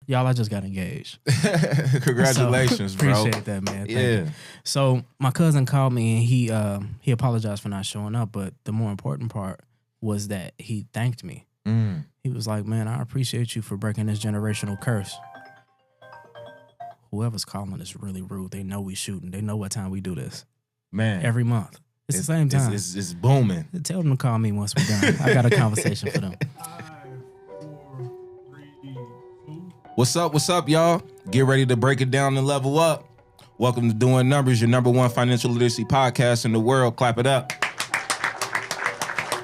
Y'all, I just got engaged. Congratulations, so, bro. Appreciate that, man. Thank you. So my cousin called me and he apologized for not showing up, but the more important part was that he thanked me. He was like, man, I appreciate you for breaking this generational curse. Whoever's calling is really rude. They know we shooting. They know what time we do this. Man. Every month. It's the same time. It's booming. Tell them to call me once we're done. I got a conversation for them. 5, 4, 3, 2. What's up, y'all? Get ready to break it down and level up. Welcome to Doing Numbers, your number one financial literacy podcast in the world. Clap it up.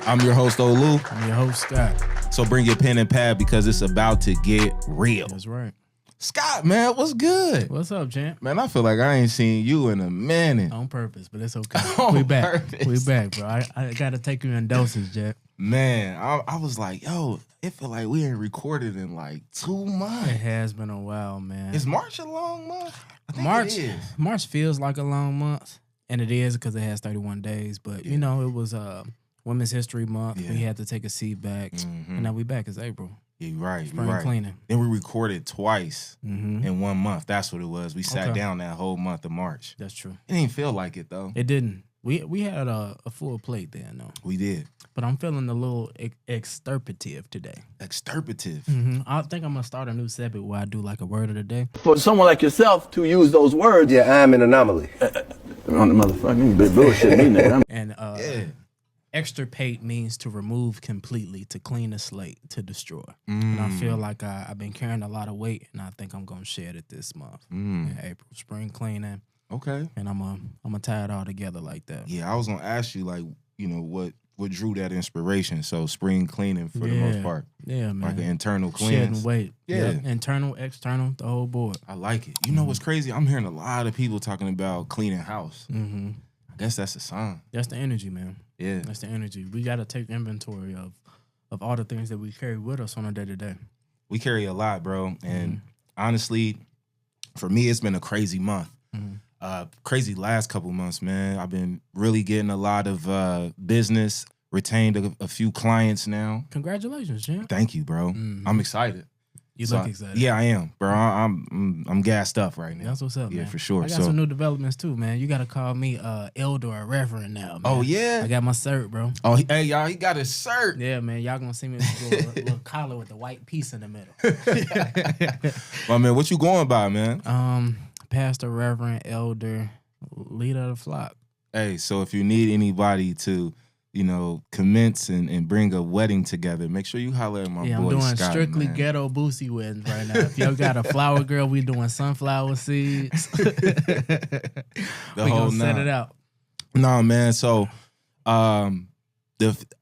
I'm your host, Olu. I'm your host, Scott. So bring your pen and pad because it's about to get real. That's right. Scott, man, what's good? What's up, champ? Man, I feel like I ain't seen you in a minute. On purpose, but it's okay. We back. Purpose. We back, bro. I got to take you in doses, Jack. Man, I was like, yo, it feel like we ain't recorded in like 2 months. It has been a while, man. Is March a long month? I think March, it is. March feels like a long month, and it is because it has 31 days. But, you know, it was Women's History Month. Yeah. We had to take a seat back, and now we back. It's April. Yeah, you're right. Spring You're right. cleaning. Then we recorded twice in 1 month. That's what it was. We sat Okay. down that whole month of March. That's true. It didn't feel like it, though. It didn't. We had a full plate then, though. We did. But I'm feeling a little extirpative today. Extirpative. I think I'm going to start a new segment where I do like a word of the day. For someone like yourself to use those words, Yeah, I'm an anomaly. on the motherfucking big bullshit me, nigga. And extirpate means to remove completely, to clean the slate, to destroy. And I feel like I've been carrying a lot of weight, and I think I'm going to shed it this month in April. Spring cleaning. Okay. And I'm gonna tie it all together like that. Yeah, I was going to ask you, like, you know, what drew that inspiration? So spring cleaning for the most part. Yeah, man. Like an internal Shedding cleanse. weight. Yeah. Yep. Internal, external, the whole board. I like it. You know what's crazy? I'm hearing a lot of people talking about cleaning house. Mm-hmm. I guess that's a sign. That's the energy, man. Yeah. That's the energy. We got to take inventory of all the things that we carry with us on a day-to-day. We carry a lot, bro. And honestly, for me, it's been a crazy month. Crazy last couple months, man. I've been really getting a lot of business, retained a few clients now. Congratulations, Jim. Thank you, bro. I'm excited. You look excited. Yeah, I am, bro. I'm gassed up right now. That's what's up, man. Yeah, for sure. I got some new developments too, man. You got to call me elder or reverend now, man. Oh, yeah? I got my cert, bro. Oh, hey, y'all, he got his cert. Yeah, man. Y'all going to see me with a little collar with the white piece in the middle. My man, what you going by, man? Pastor, reverend, elder, leader of the flock. Hey, so if you need anybody to, you know, commence and bring a wedding together, make sure you holler at my boy I'm doing Scott, strictly man. ghetto boosie weddings right now. If y'all got a flower girl, we doing sunflower seeds. We gonna set it out. No, man. So, I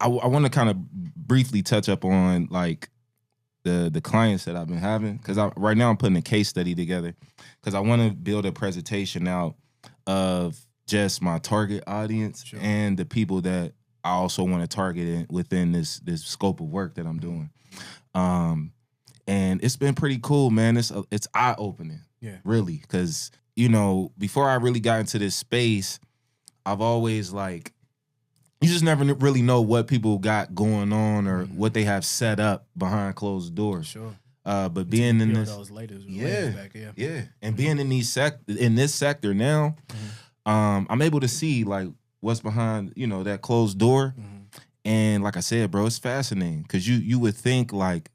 want to kind of briefly touch up on like the clients that I've been having because right now I'm putting a case study together because I want to build a presentation out of just my target audience and the people that I also want to target within this scope of work that I'm doing. And it's been pretty cool, man. It's eye opening, really, because you know before I really got into this space, I've always like. You just never really know what people got going on or what they have set up behind closed doors. Sure. But being in this, those latest and being in this sector now, I'm able to see like what's behind that closed door, and like I said, bro, it's fascinating because you would think like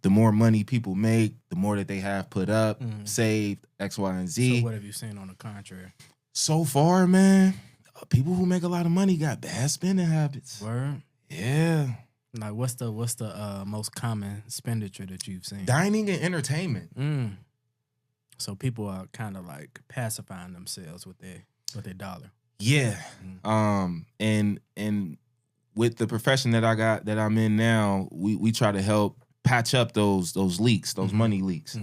the more money people make, the more that they have put up, saved X, Y, and Z. So what have you seen on the contrary? So far, man. People who make a lot of money got bad spending habits. Word? Yeah. Like what's the most common expenditure that you've seen? Dining and entertainment. So people are kind of like pacifying themselves with their dollar. Yeah. And with the profession that I'm in now, we try to help patch up those leaks, those money leaks.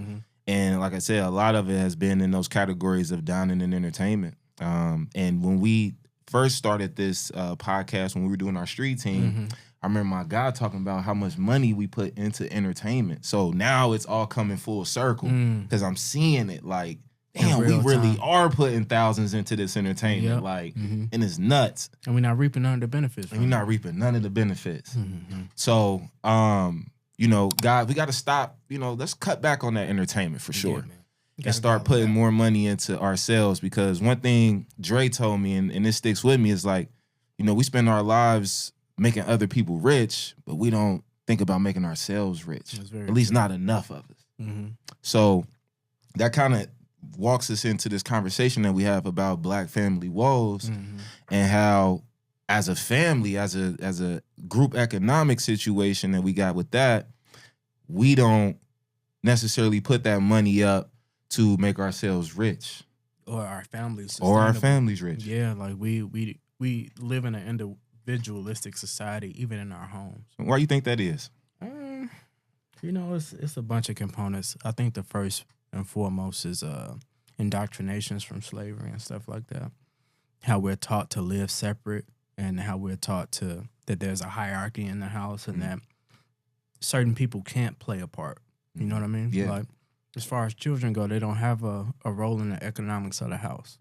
And like I said, a lot of it has been in those categories of dining and entertainment. And when we first started this podcast, when we were doing our street team, I remember my guy talking about how much money we put into entertainment. So now it's all coming full circle because I'm seeing it like, damn, we really are putting thousands into this entertainment. Like, and it's nuts. And we're not reaping none of the benefits. And we're not reaping none of the benefits. So, God, we got to stop. Let's cut back on that entertainment for sure. Yeah, and start putting more money into ourselves, because one thing Dre told me, and this sticks with me, is like, we spend our lives making other people rich, but we don't think about making ourselves rich. At least not enough of us. Mm-hmm. So that kind of walks us into this conversation that we have about Black family woes, and how as a family, as a group economic situation that we got with that, we don't necessarily put that money up to make ourselves rich. Or our families. Or our families rich. Yeah, like we live in an individualistic society, even in our homes. Why do you think that is? It's a bunch of components. I think the first and foremost is indoctrinations from slavery and stuff like that. How we're taught to live separate, and how we're taught that there's a hierarchy in the house, and that certain people can't play a part. You know what I mean? Yeah. Like, as far as children go, they don't have a role in the economics of the house.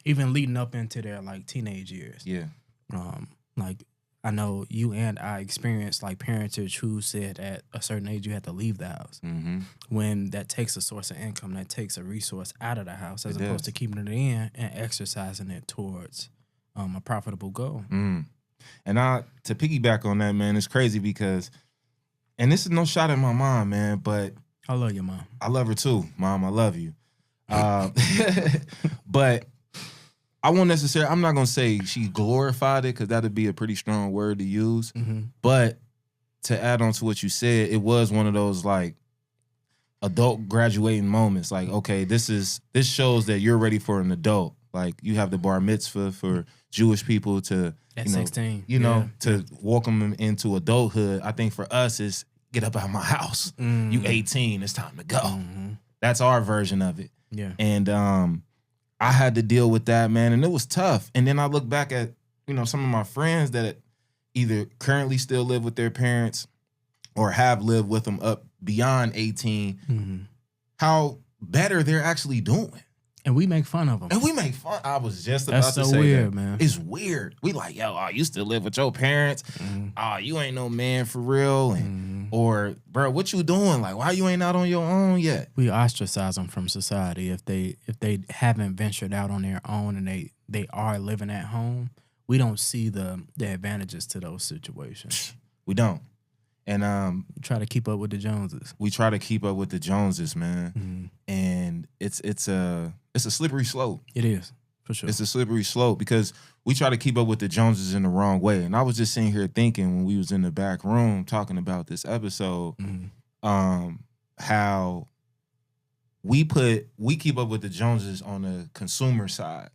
Even leading up into their teenage years. Yeah. I know you and I experienced parentage who said at a certain age you had to leave the house. When that takes a source of income, that takes a resource out of the house, as opposed to keeping it in and exercising it towards a profitable goal. And to piggyback on that, man, it's crazy because, and this is no shot at my mom, man, but I love your mom. I love her too, Mom. I love you. But I'm not going to say she glorified it, because that would be a pretty strong word to use. But to add on to what you said, it was one of those adult graduating moments. Like, okay, this shows that you're ready for an adult. Like, you have the bar mitzvah for Jewish people to, at 16, to welcome them into adulthood. I think for us is get up out of my house. You 18, it's time to go. That's our version of it. Yeah. And I had to deal with that, man, and it was tough. And then I look back at, some of my friends that either currently still live with their parents or have lived with them up beyond 18, how better they're actually doing. And we make fun of them. And we make fun. I was just about to say that. That's so weird, man. It's weird. We like, you still live with your parents. You ain't no man for real. And, or, bro, what you doing? Like, why you ain't out on your own yet? We ostracize them from society if they haven't ventured out on their own and they are living at home. We don't see the advantages to those situations. We don't. And we try to keep up with the Joneses. We try to keep up with the Joneses, man. And it's a slippery slope. It is, for sure. It's a slippery slope because we try to keep up with the Joneses in the wrong way. And I was just sitting here thinking when we was in the back room talking about this episode, how we keep up with the Joneses on the consumer side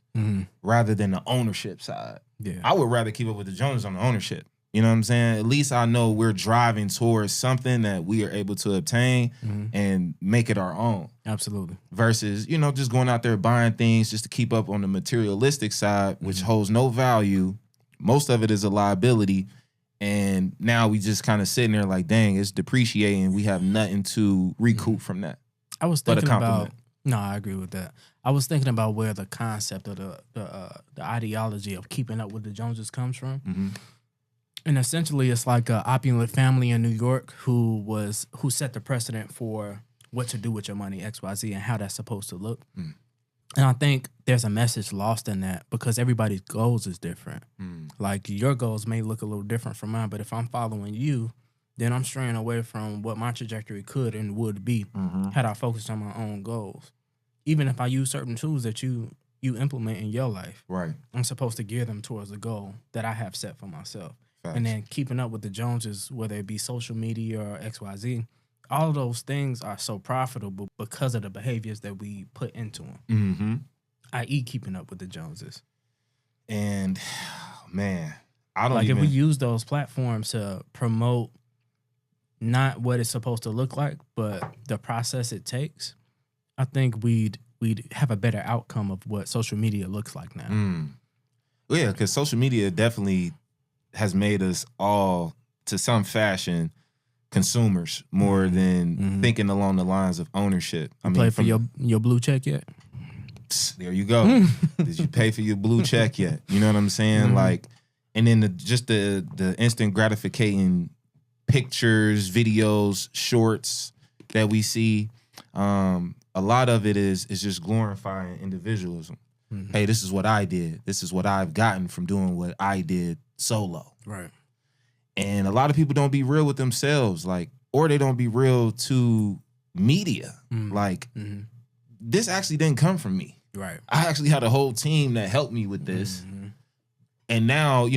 rather than the ownership side. Yeah. I would rather keep up with the Joneses on the ownership. You know what I'm saying? At least I know we're driving towards something that we are able to obtain and make it our own. Absolutely. Versus, just going out there buying things just to keep up on the materialistic side, which holds no value. Most of it is a liability. And now we just kind of sitting there like, dang, it's depreciating. We have nothing to recoup from that. I was thinking about... No, I agree with that. I was thinking about where the concept of the ideology of keeping up with the Joneses comes from. And essentially, it's like an opulent family in New York who set the precedent for what to do with your money, XYZ, and how that's supposed to look. And I think there's a message lost in that because everybody's goals is different. Like, your goals may look a little different from mine, but if I'm following you, then I'm straying away from what my trajectory could and would be had I focused on my own goals. Even if I use certain tools that you implement in your life, right? I'm supposed to gear them towards the goal that I have set for myself. Facts. And then keeping up with the Joneses, whether it be social media or XYZ, all of those things are so profitable because of the behaviors that we put into them. I.e. keeping up with the Joneses. And, man, I don't if we use those platforms to promote not what it's supposed to look like, but the process it takes, I think we'd have a better outcome of what social media looks like now. Well, yeah, because social media definitely has made us all, to some fashion, consumers more than thinking along the lines of ownership. I mean, play for your blue check yet? There you go. Did you pay for your blue check yet? You know what I'm saying? Like, and then the instant gratificating pictures, videos, shorts that we see. A lot of it is just glorifying individualism. Mm-hmm. Hey, this is what I did. This is what I've gotten from doing what I did solo. Right. And a lot of people don't be real with themselves, or they don't be real to media. Mm-hmm. This actually didn't come from me. Right. I actually had a whole team that helped me with this. Mm-hmm. And now,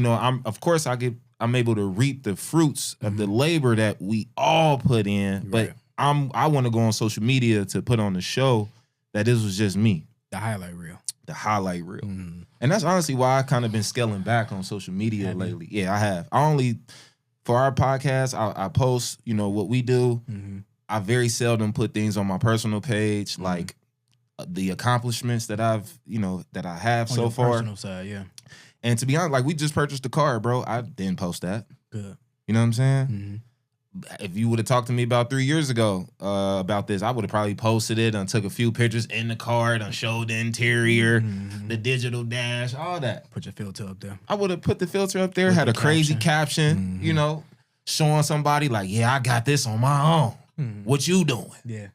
I'm able to reap the fruits of the labor that we all put in. But I want to go on social media to put on the show that this was just me. The highlight reel. Mm-hmm. And that's honestly why I kind of been scaling back on social media lately. Yeah, I have. For our podcast, I post, what we do. Mm-hmm. I very seldom put things on my personal page, like the accomplishments that I have on so your far. Personal side, yeah. And to be honest, we just purchased a car, bro. I didn't post that. Good. You know what I'm saying? Mm-hmm. If you would have talked to me about 3 years ago about this, I would have probably posted it and took a few pictures in the car and showed the interior, the digital dash, all that. Put your filter up there. I would have put the filter up there, had a crazy caption, showing somebody I got this on my own. Mm-hmm. What you doing? Yeah.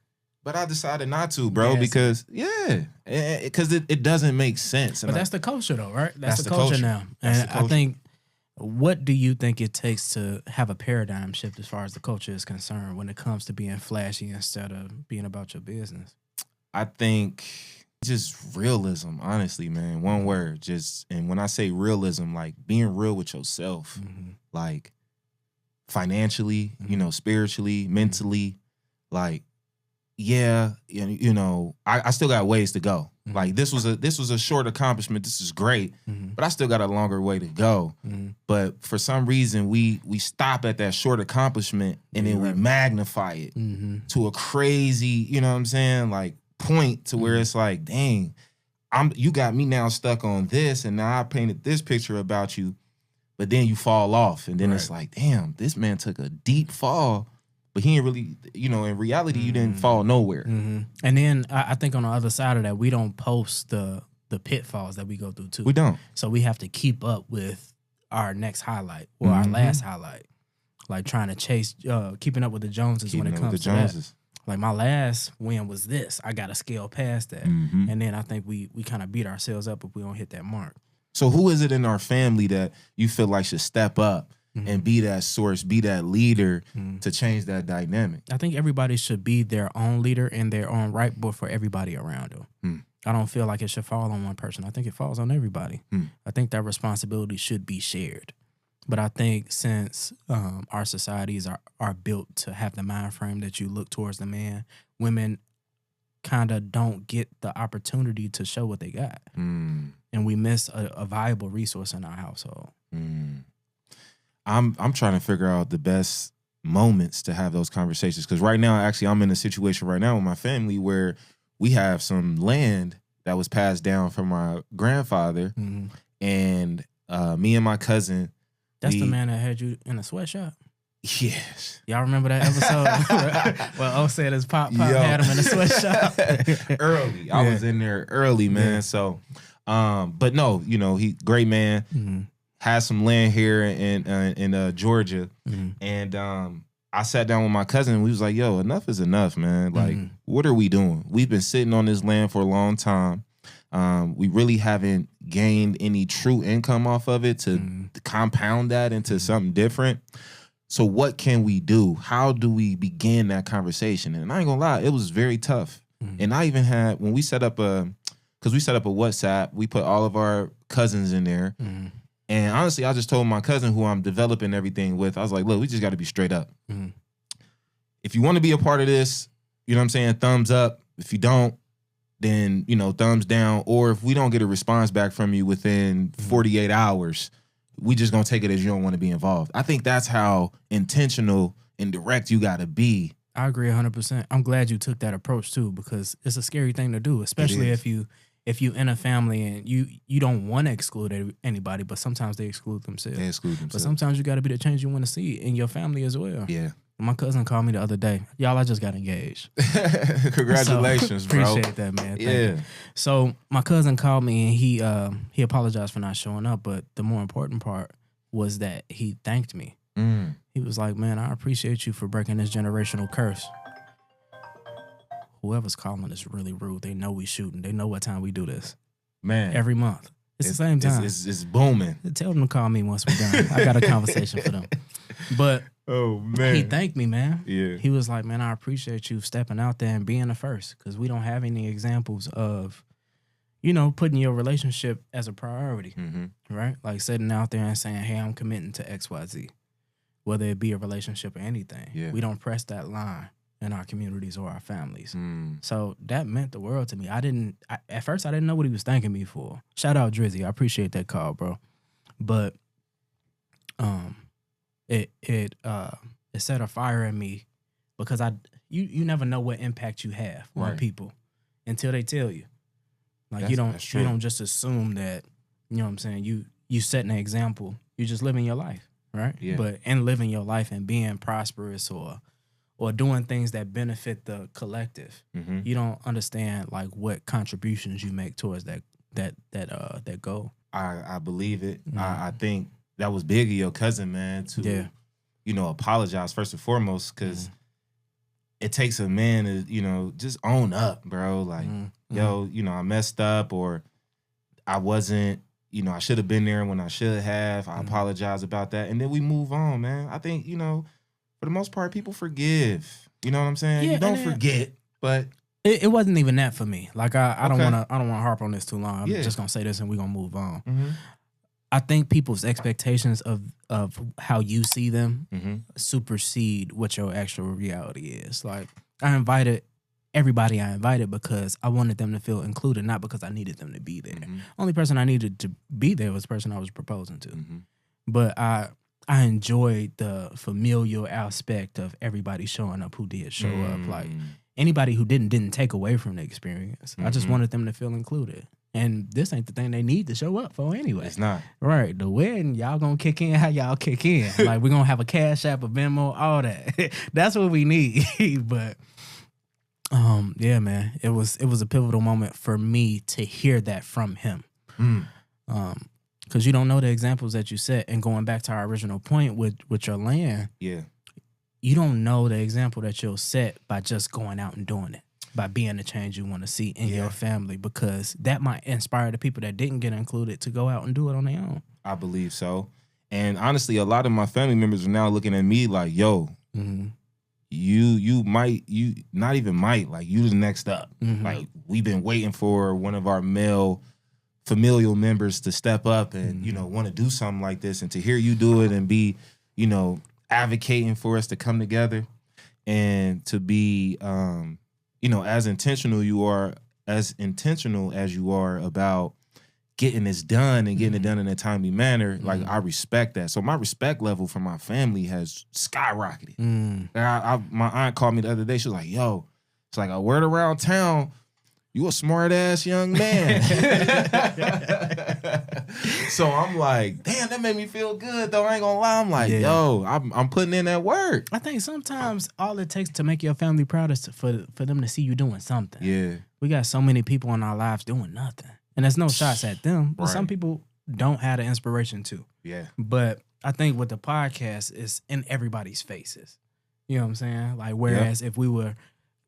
But I decided not to, bro, because it doesn't make sense. But that's the culture, though, right? That's the culture now. And I think, what do you think it takes to have a paradigm shift as far as the culture is concerned when it comes to being flashy instead of being about your business? I think just realism, honestly, man. One word, and when I say realism, being real with yourself, financially, spiritually, mentally, I still got ways to go. Mm-hmm. This was a short accomplishment. This is great, but I still got a longer way to go. Mm-hmm. But for some reason, we stop at that short accomplishment and then we magnify it to a crazy, you know what I'm saying, point to where it's dang, you got me now stuck on this, and now I painted this picture about you, but then you fall off, and then it's damn, this man took a deep fall. But he ain't really, in reality, you didn't fall nowhere. Mm-hmm. And then I think on the other side of that, we don't post the pitfalls that we go through too. We don't. So we have to keep up with our next highlight or our last highlight. Trying to chase, keeping up with the Joneses when it comes to that. My last win was this. I got to scale past that. Mm-hmm. And then I think we kind of beat ourselves up if we don't hit that mark. So who is it in our family that you feel like should step up and be that source, be that leader to change that dynamic? I think everybody should be their own leader in their own right, but for everybody around them. I don't feel like it should fall on one person. I think it falls on everybody. I think that responsibility should be shared. But I think since our societies are built to have the mind frame that you look towards the man, women kind of don't get the opportunity to show what they got. And we miss a viable resource in our household. I'm trying to figure out the best moments to have those conversations, because right now, actually, I'm in a situation right now with my family where we have some land that was passed down from my grandfather, and me and my cousin. That's the man that had you in a sweatshop? Yes. Y'all remember that episode? Well, O said his pop had him in a sweatshop. Early. I was in there early, man. Yeah. So, but no, he great man. Has some land here in Georgia, and I sat down with my cousin and we was like, yo, enough is enough, man. What are we doing? We've been sitting on this land for a long time. We really haven't gained any true income off of it to compound that into something different. So what can we do? How do we begin that conversation? And I ain't gonna lie, it was very tough. And I even had, when we set up because we set up a WhatsApp, we put all of our cousins in there. And honestly, I just told my cousin who I'm developing everything with, I was like, look, we just got to be straight up. If you want to be a part of this, you know what I'm saying, thumbs up. If you don't, then, thumbs down. Or if we don't get a response back from you within 48 hours, we just going to take it as you don't want to be involved. I think that's how intentional and direct you got to be. I agree 100%. I'm glad you took that approach too, because it's a scary thing to do, especially if you in a family and you don't want to exclude anybody, but sometimes they exclude themselves. But sometimes you got to be the change you want to see in your family as well. Yeah. My cousin called me the other day. Y'all, I just got engaged. Congratulations, so, bro. Appreciate that, man. Thank you. So my cousin called me and he apologized for not showing up, but the more important part was that he thanked me. He was like, man, I appreciate you for breaking this generational curse. Whoever's calling is really rude. They know we shooting. They know what time we do this. Man. Every month. It's the same time. It's booming. Tell them to call me once we're done. I got a conversation for them. But oh man, he thanked me, man. Yeah. He was like, man, I appreciate you stepping out there and being the first, because we don't have any examples of, you know, putting your relationship as a priority, right? Like sitting out there and saying, hey, I'm committing to XYZ, whether it be a relationship or anything. Yeah. We don't press that line in our communities or our families. So that meant the world to me. At first, I didn't know what he was thanking me for. Shout out Drizzy. I appreciate that call, bro. But it set a fire in me, because you never know what impact you have on people until they tell you. Like you don't just assume that, you know what I'm saying, you setting an example. You just living your life, right? Yeah. But in living your life and being prosperous or doing things that benefit the collective, you don't understand like what contributions you make towards that goal. I believe it. I think that was big of your cousin, man, to you know, apologize first and foremost, because it takes a man to, you know, just own up, bro. Like, yo, you know, I messed up, or I wasn't, you know, I should have been there when I should have. I apologize about that. And then we move on, man. I think, you know, for the most part, people forgive. You know what I'm saying? Yeah, you don't forget, but it wasn't even that for me. Like I don't wanna harp on this too long. I'm just gonna say this and we're gonna move on. I think people's expectations of how you see them supersede what your actual reality is. Like I invited everybody I invited because I wanted them to feel included, not because I needed them to be there. Only person I needed to be there was the person I was proposing to. But I enjoyed the familial aspect of everybody showing up who did show up. Like anybody who didn't take away from the experience. I just wanted them to feel included. And this ain't the thing they need to show up for anyway. It's not. Right. The wedding, y'all gonna kick in how y'all kick in. Like we're gonna have a Cash App, a Venmo, all that. That's what we need. But yeah, man, it was a pivotal moment for me to hear that from him. Because you don't know the examples that you set. And going back to our original point with your land, you don't know the example that you'll set by just going out and doing it, by being the change you want to see in your family, because that might inspire the people that didn't get included to go out and do it on their own. I believe so. And honestly, a lot of my family members are now looking at me like, yo, you not even might, like you the next up. Like we've been waiting for one of our male familial members to step up and, you know, want to do something like this, and to hear you do it and be, you know, advocating for us to come together and to be, you know, as intentional as you are about getting this done and getting it done in a timely manner. Like I respect that. So my respect level for my family has skyrocketed. My aunt called me the other day. She was like, yo, it's like a word around town, you a smart ass young man. So I'm like, damn, that made me feel good though. I ain't gonna lie. I'm like, yo, I'm putting in that work. I think sometimes all it takes to make your family proud is for them to see you doing something. Yeah. We got so many people in our lives doing nothing. And there's no shots at them. But some people don't have the inspiration to. Yeah. But I think with the podcast, it's in everybody's faces. You know what I'm saying? Like, whereas if we were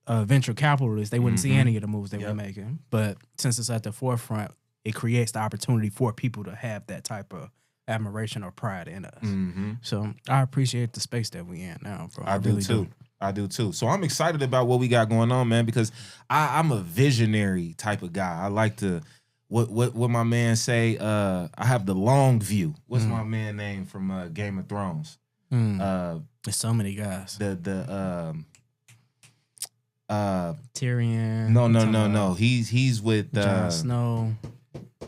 venture capitalists, they wouldn't see any of the moves they were making. But since it's at the forefront, it creates the opportunity for people to have that type of admiration or pride in us. So I appreciate the space that we in now, bro. I do too. I do too. So I'm excited about what we got going on, man, because I'm a visionary type of guy. I like to, what my man say, I have the long view. What's my man name from Game of Thrones? There's so many guys. Tyrion. No. He's with Jon Snow.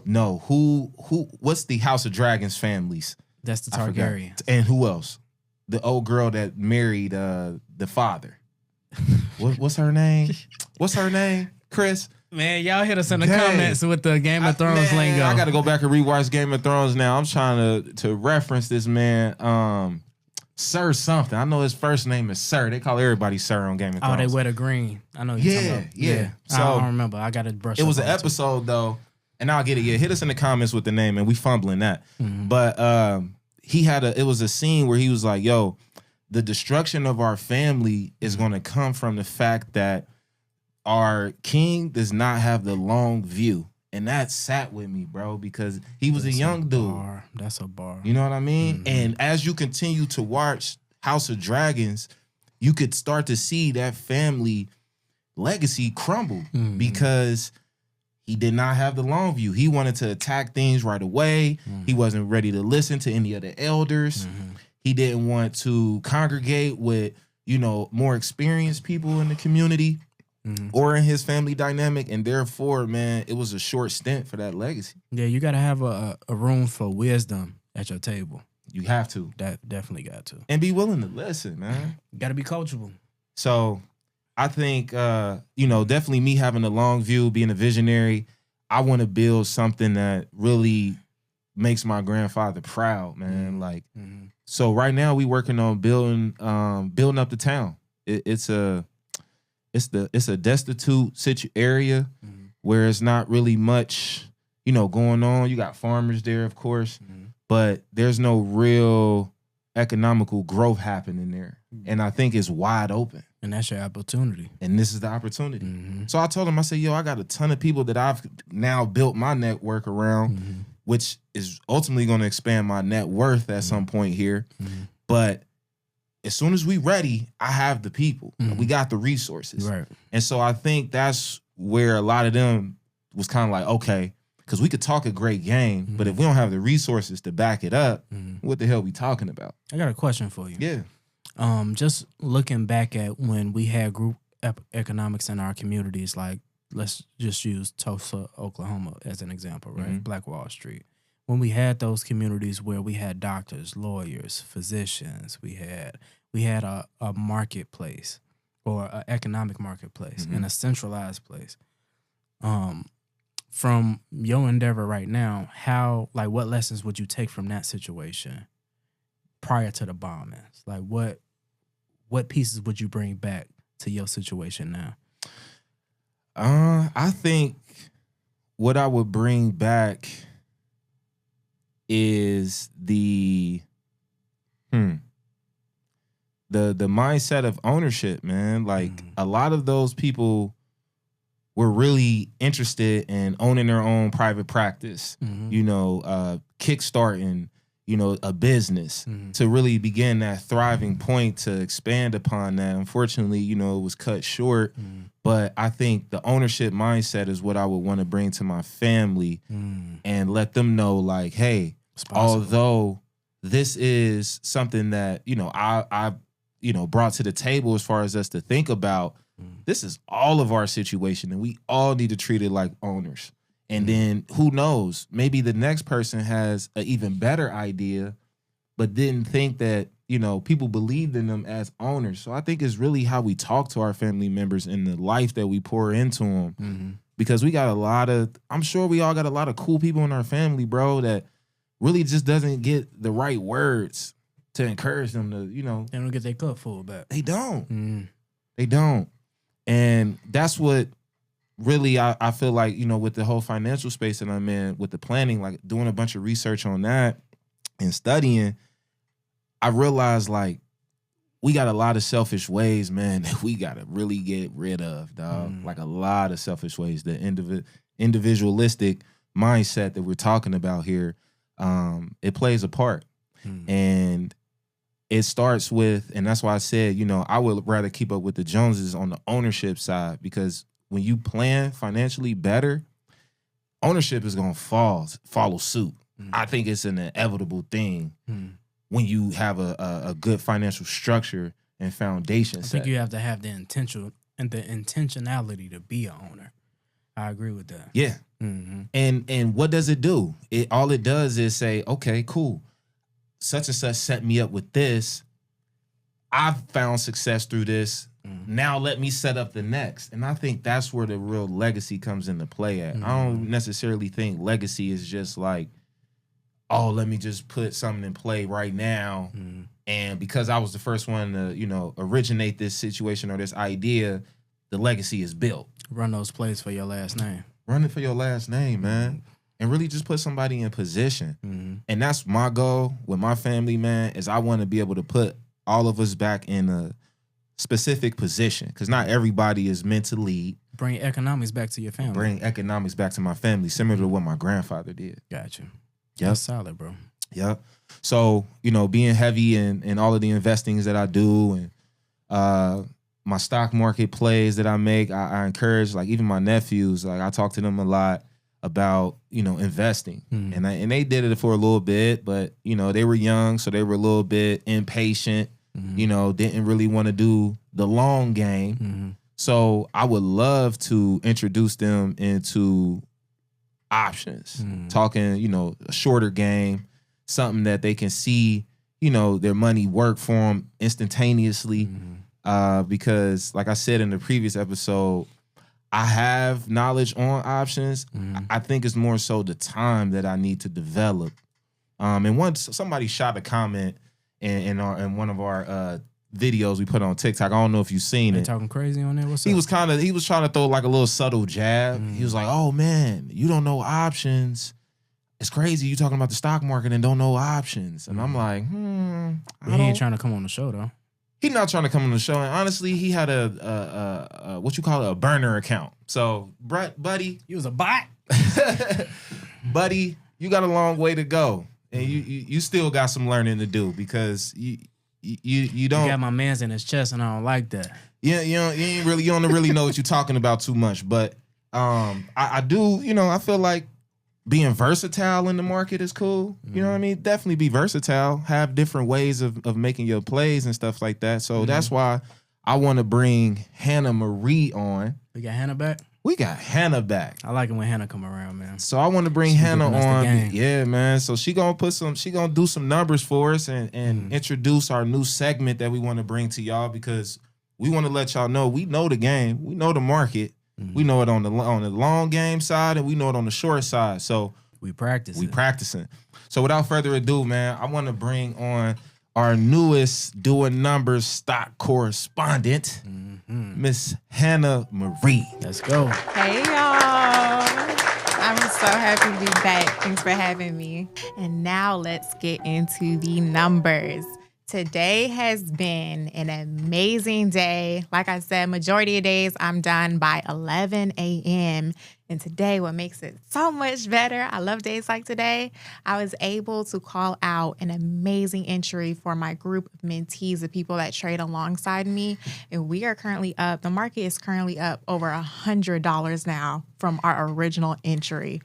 No, who? What's the House of Dragons families? That's the Targaryens. And who else? The old girl that married the father. What's her name? What's her name? Chris. Man, y'all hit us in the comments with the Game of Thrones lingo. I got to go back and rewatch Game of Thrones now. I'm trying to reference this man. Sir something. I know his first name is Sir. They call everybody Sir on Game of Thrones. Oh, they wear the green. I know you're talking about. Yeah. So I don't remember. I got to brush it. It was an episode though, and I'll get it. Yeah, hit us in the comments with the name, and we fumbling that. But it was a scene where he was like, "Yo, the destruction of our family is going to come from the fact that our king does not have the long view. And that sat with me, bro, because he was a young dude. That's a bar. You know what I mean? And as you continue to watch House of Dragons, you could start to see that family legacy crumble because he did not have the long view. He wanted to attack things right away. He wasn't ready to listen to any of the elders. He didn't want to congregate with, you know, more experienced people in the community or in his family dynamic. And therefore, man, it was a short stint for that legacy. Yeah, you got to have a room for wisdom at your table. You have to. That definitely got to. And be willing to listen, man. You got to be coachable. So I think, you know, definitely me having a long view, being a visionary, I want to build something that really makes my grandfather proud, man. Like, so right now we working on building up the town. It's a destitute area where it's not really much, you know, going on. You got farmers there, of course, but there's no real economical growth happening there. And I think it's wide open. And that's your opportunity. And this is the opportunity. So I told him, I said, yo, I got a ton of people that I've now built my network around, which is ultimately going to expand my net worth at some point here. But as soon as we ready, I have the people. We got the resources. Right. And so I think that's where a lot of them was kind of like, okay, because we could talk a great game, but if we don't have the resources to back it up, what the hell we talking about? I got a question for you. Yeah. Just looking back at when we had group economics in our communities, like let's just use Tulsa, Oklahoma as an example, right? Black Wall Street. When we had those communities where we had doctors, lawyers, physicians, we had a marketplace or an economic marketplace and a centralized place. From your endeavor right now, what lessons would you take from that situation prior to the bombings? Like what pieces would you bring back to your situation now? I think what I would bring back is the mindset of ownership, man. Like a lot of those people were really interested in owning their own private practice, you know, kickstarting, you know, a business to really begin that thriving point to expand upon that. Unfortunately, you know, it was cut short, but I think the ownership mindset is what I would want to bring to my family and let them know, like, hey, although this is something that, you know, I you know, brought to the table as far as us to think about, this is all of our situation and we all need to treat it like owners. And then who knows, maybe the next person has an even better idea, but didn't think that, you know, people believed in them as owners. So I think it's really how we talk to our family members and the life that we pour into them. Because we got I'm sure we all got a lot of cool people in our family, bro, that really just doesn't get the right words to encourage them to, you know. They don't get their cup full back. They don't. They don't. And that's what really I feel like, you know, with the whole financial space that I'm in, with the planning, like doing a bunch of research on that and studying, I realized like we got a lot of selfish ways, man, that we got to really get rid of, dog. Like a lot of selfish ways, the individualistic mindset that we're talking about here, it plays a part. And it starts with, and that's why I said, you know, I would rather keep up with the Joneses on the ownership side, because when you plan financially better, ownership is going to follow suit. I think it's an inevitable thing when you have a good financial structure and foundation. I think you have to have the intention and the intentionality to be an owner. I agree with that. Yeah. And what does it do? All it does is say, okay, cool. Such and such set me up with this. I've found success through this. Now let me set up the next. And I think that's where the real legacy comes into play at. I don't necessarily think legacy is just like, oh, let me just put something in play right now. And because I was the first one to, you know, originate this situation or this idea, the legacy is built. Run those plays for your last name. Run it for your last name, man. And really just put somebody in position. And that's my goal with my family, man, is I want to be able to put all of us back in a specific position, because not everybody is meant to lead. Bring economics back to your family. Bring economics back to my family, similar to what my grandfather did. Gotcha. Yep. That's solid, bro. Yep. So, being heavy in all of the investings that I do and my stock market plays that I make, I encourage, like, even my nephews, like, I talk to them a lot about, investing. And they did it for a little bit, but, they were young, so they were a little bit impatient, didn't really want to do the long game. So I would love to introduce them into options, talking, a shorter game, something that they can see, their money work for them instantaneously. Because like I said in the previous episode, I have knowledge on options. I think it's more so the time that I need to develop. And once somebody shot a comment in one of our videos we put on TikTok. I don't know if you've seen it. Talking crazy on there. What's up? He was trying to throw like a little subtle jab. He was like, "Oh man, you don't know options. It's crazy. You talking about the stock market and don't know options." And I'm like, He ain't trying to come on the show though. He's not trying to come on the show. And honestly, he had a what you call a burner account. So, buddy, You was a bot. buddy, you got a long way to go, and you still got some learning to do, because you don't. You got my man's in his chest, and I don't like that. Yeah, you don't really know what you're talking about too much. But I do. I feel like being versatile in the market is cool. You know what I mean? Definitely be versatile. Have different ways of making your plays and stuff like that. So that's why I want to bring Hannah Marie on. We got Hannah back. We got Hannah back. I like it when Hannah come around, man. So I want to bring She Hannah giving us the on. game. Yeah, man. So she gonna do some numbers for us and introduce our new segment that we want to bring to y'all, because we want to let y'all know we know the game, we know the market, we know it on the long game side, and we know it on the short side. So We practicing. So without further ado, man, I want to bring on our newest doing numbers stock correspondent, Miss Hannah Marie. Let's go. Hey, y'all. I'm so happy to be back. Thanks for having me. And now let's get into the numbers. Today has been an amazing day. Like I said, majority of days I'm done by 11 a.m. And today, what makes it so much better, I love days like today, I was able to call out an amazing entry for my group of mentees, the people that trade alongside me. And we are currently up. The market is currently up over $100 now from our original entry.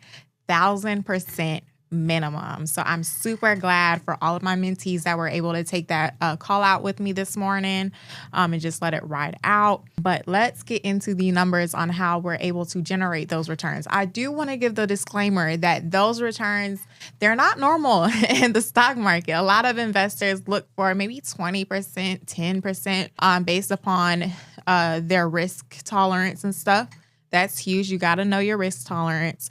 1,000% minimum. So I'm super glad for all of my mentees that were able to take that call out with me this morning and just let it ride out. But let's get into the numbers on how we're able to generate those returns. I do want to give the disclaimer that those returns, they're not normal in the stock market. A lot of investors look for maybe 20%, 10% based upon their risk tolerance and stuff. That's huge. You got to know your risk tolerance.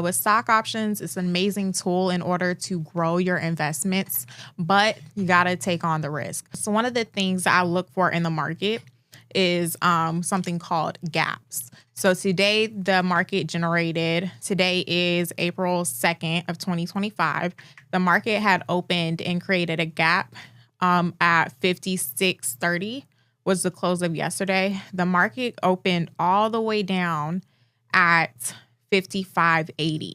With stock options, it's an amazing tool in order to grow your investments, but you got to take on the risk. So one of the things I look for in the market is something called gaps. So today, the market generated, today is April 2nd of 2025. The market had opened and created a gap at 56.30. was the close of yesterday. The market opened all the way down at 55.80,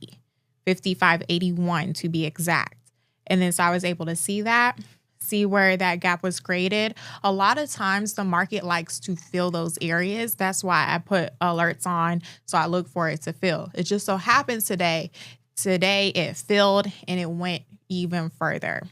55.81 to be exact. And then so I was able to see where that gap was created. A lot of times the market likes to fill those areas. That's why I put alerts on, so I look for it to fill. It just so happens today it filled and it went even further.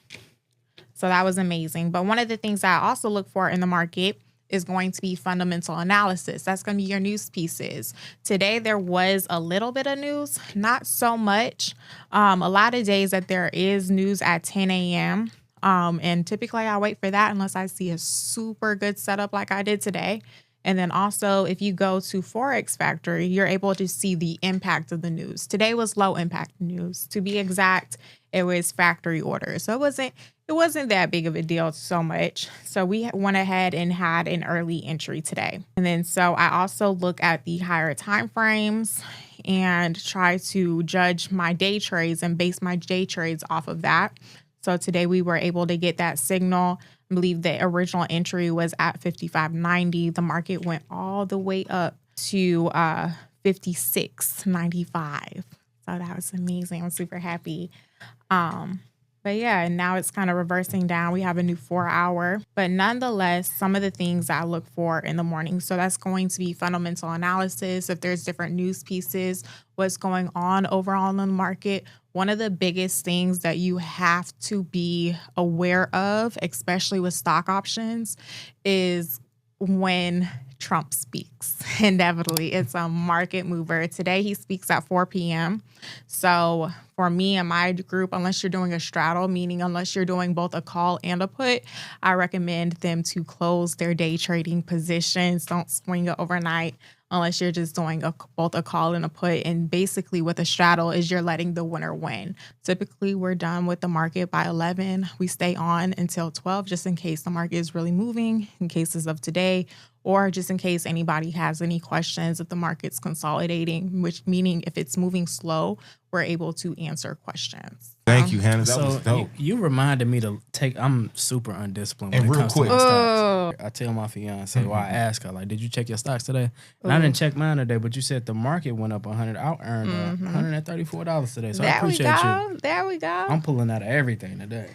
So that was amazing. But one of the things I also look for in the market is going to be fundamental analysis. That's going to be your news pieces. Today, there was a little bit of news, not so much. A lot of days that there is news at 10 a.m. And typically I wait for that unless I see a super good setup like I did today. And then also, if you go to Forex Factory, you're able to see the impact of the news. Today was low impact news. To be exact, it was factory orders. So it wasn't that big of a deal so much. So we went ahead and had an early entry today. And then so I also look at the higher time frames and try to judge my day trades and base my day trades off of that. So today we were able to get that signal I believe the original entry was at 55.90. The market went all the way up to 56.95. So that was amazing. I'm super happy. But yeah, and now it's kind of reversing down. We have a new 4-hour. But nonetheless, some of the things I look for in the morning. So that's going to be fundamental analysis. If there's different news pieces, what's going on overall in the market. One of the biggest things that you have to be aware of, especially with stock options, is when Trump speaks. Inevitably, it's a market mover. Today, he speaks at 4 p.m. So for me and my group, unless you're doing a straddle, meaning unless you're doing both a call and a put, I recommend them to close their day trading positions. Don't swing it overnight unless you're just doing both a call and a put. And basically with a straddle is you're letting the winner win. Typically, we're done with the market by 11. We stay on until 12 just in case the market is really moving in cases of today, or just in case anybody has any questions if the market's consolidating, which meaning if it's moving slow, we're able to answer questions. Thank you, Hannah. That was So dope. you reminded me to take. I'm super undisciplined when And it real comes quick. to my stocks. I tell my fiance, well, I ask her like, "Did you check your stocks today?" And I didn't check mine today, but you said the market went up 100. I earned $134 today, so I There we appreciate go. you. There we go. I'm pulling out of everything today.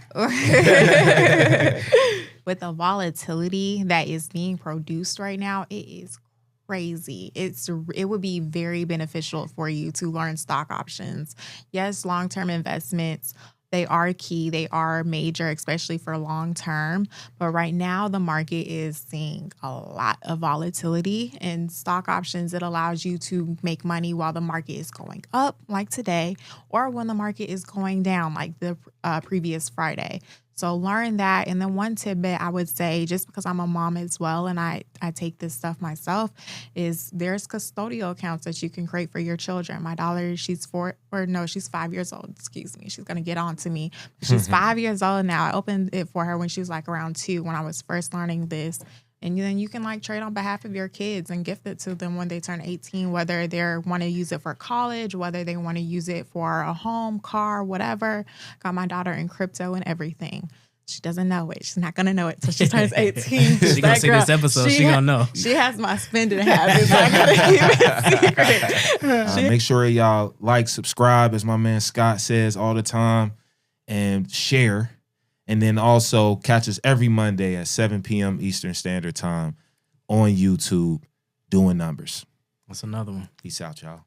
With the volatility that is being produced right now, it is crazy. It would be very beneficial for you to learn stock options. Yes, long-term investments, they are key. They are major, especially for long term. But right now, the market is seeing a lot of volatility. In stock options, it allows you to make money while the market is going up, like today, or when the market is going down, like the previous Friday. So learn that. And then one tidbit I would say, just because I'm a mom as well, and I take this stuff myself, is there's custodial accounts that you can create for your children. My daughter, she's 5 years old. Excuse me. She's going to get on to me. She's 5 years old now. I opened it for her when she was like around 2 when I was first learning this. And then you can like trade on behalf of your kids and gift it to them when they turn 18, whether they want to use it for college, whether they want to use it for a home, car, whatever. Got my daughter in crypto and everything. She doesn't know it. She's not going to know it until she turns 18. She going to see this episode. She going to know. She has my spending habits. I got to keep it secret. Make sure y'all like, subscribe, as my man Scott says all the time, and share. And then also catch us every Monday at 7 p.m. Eastern Standard Time on YouTube doing numbers. That's another one. Peace out, y'all.